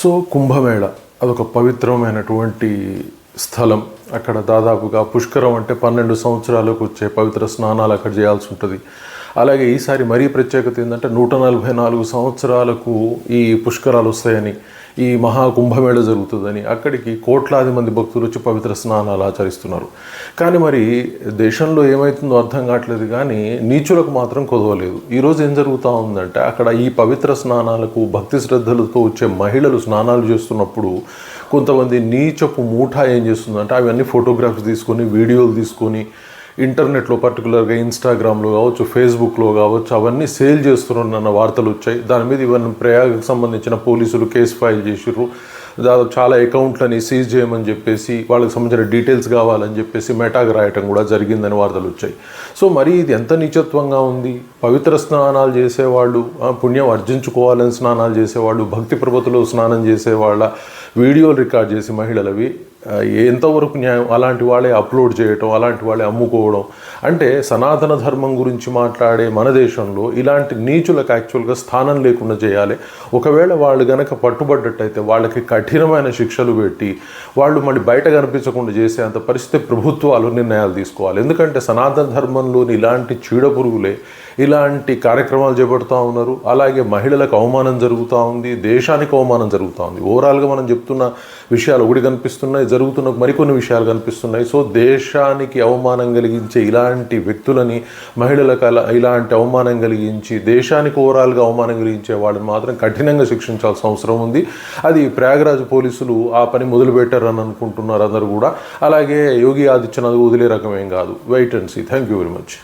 So Kumbh Mela అదొక పవిత్రమైనటువంటి స్థలం. అక్కడ దాదాపుగా పుష్కరం అంటే 12 సంవత్సరాలకు వచ్చే పవిత్ర స్నానాలు అక్కడ చేయాల్సి ఉంటుంది. అలాగే ఈసారి మరీ ప్రత్యేకత ఏంటంటే 144 సంవత్సరాలకు ఈ పుష్కరాలు వస్తాయని, ఈ మహాకుంభమేళ జరుగుతుందని అక్కడికి కోట్లాది మంది భక్తులు వచ్చి పవిత్ర స్నానాలు ఆచరిస్తున్నారు. కానీ మరి దేశంలో ఏమవుతుందో అర్థం కావట్లేదు, కానీ నీచులకు మాత్రం కొదవలేదు. ఈరోజు ఏం జరుగుతూ ఉందంటే అక్కడ ఈ పవిత్ర స్నానాలకు భక్తి శ్రద్ధలతో వచ్చే మహిళలు స్నానాలు చేస్తున్నప్పుడు కొంతమంది నీచపు మూఠ ఏం చేస్తుందంటే అవన్నీ ఫోటోగ్రాఫ్స్ తీసుకొని, వీడియోలు తీసుకొని ఇంటర్నెట్లో పర్టికులర్గా ఇన్స్టాగ్రామ్లో కావచ్చు, ఫేస్బుక్లో కావచ్చు అవన్నీ సేల్ చేస్తున్నారన్న వార్తలు వచ్చాయి. దాని మీద ఇవన్నీ ప్రయాగకు సంబంధించిన పోలీసులు కేసు ఫైల్ చేసిర్రు. దాదాపు చాలా అకౌంట్లని సీజ్ చేయమని చెప్పేసి, వాళ్ళకి సంబంధించిన డీటెయిల్స్ కావాలని చెప్పేసి మెటాకు రాయటం కూడా జరిగిందని వార్తలు వచ్చాయి. సో మరి ఇది ఎంత నీచత్వంగా ఉంది. పవిత్ర స్నానాలు చేసేవాళ్ళు, పుణ్యం అర్జించుకోవాలని స్నానాలు చేసేవాళ్ళు, భక్తి ప్రపత్తులో స్నానం చేసేవాళ్ళ వీడియోలు రికార్డ్ చేసి మహిళలవి ఎంతవరకు న్యాయం? అలాంటి వాళ్ళే అప్లోడ్ చేయటం, అలాంటి వాళ్ళే అమ్ముకోవడం. అంటే సనాతన ధర్మం గురించి మాట్లాడే మన దేశంలో ఇలాంటి నీచులకు యాక్చువల్గా స్థానం లేకుండా చేయాలి. ఒకవేళ వాళ్ళు కనుక పట్టుబడ్డట్టయితే వాళ్ళకి కఠినమైన శిక్షలు పెట్టి వాళ్ళు మళ్ళీ బయట కనిపించకుండా చేసేంత పరిస్థితి ప్రభుత్వాలు నిర్ణయాలు తీసుకోవాలి. ఎందుకంటే సనాతన ధర్మంలోని ఇలాంటి చీడపురుగులే ఇలాంటి కార్యక్రమాలు చేపడుతూ ఉన్నారు. అలాగే మహిళలకు అవమానం జరుగుతూ ఉంది, దేశానికి అవమానం జరుగుతూ ఉంది. ఓవరాల్గా మనం చెప్తున్న విషయాలు ఒకటి కనిపిస్తున్నాయి, జరుగుతున్న మరికొన్ని విషయాలు కనిపిస్తున్నాయి. సో దేశానికి అవమానం కలిగించే ఇలాంటి వ్యక్తులని, మహిళలకు ఇలాంటి అవమానం కలిగించి దేశానికి ఓవరాల్గా అవమానం కలిగించే వాళ్ళని మాత్రం కఠినంగా శిక్షించాల్సిన అవసరం ఉంది. అది ప్రయాగరాజ్ పోలీసులు ఆ పని మొదలుపెట్టారని అనుకుంటున్నారు అందరూ కూడా. అలాగే యోగి ఆదిత్యనాథ్ వదిలే రకమేం కాదు. Wait and see. Thank you very much.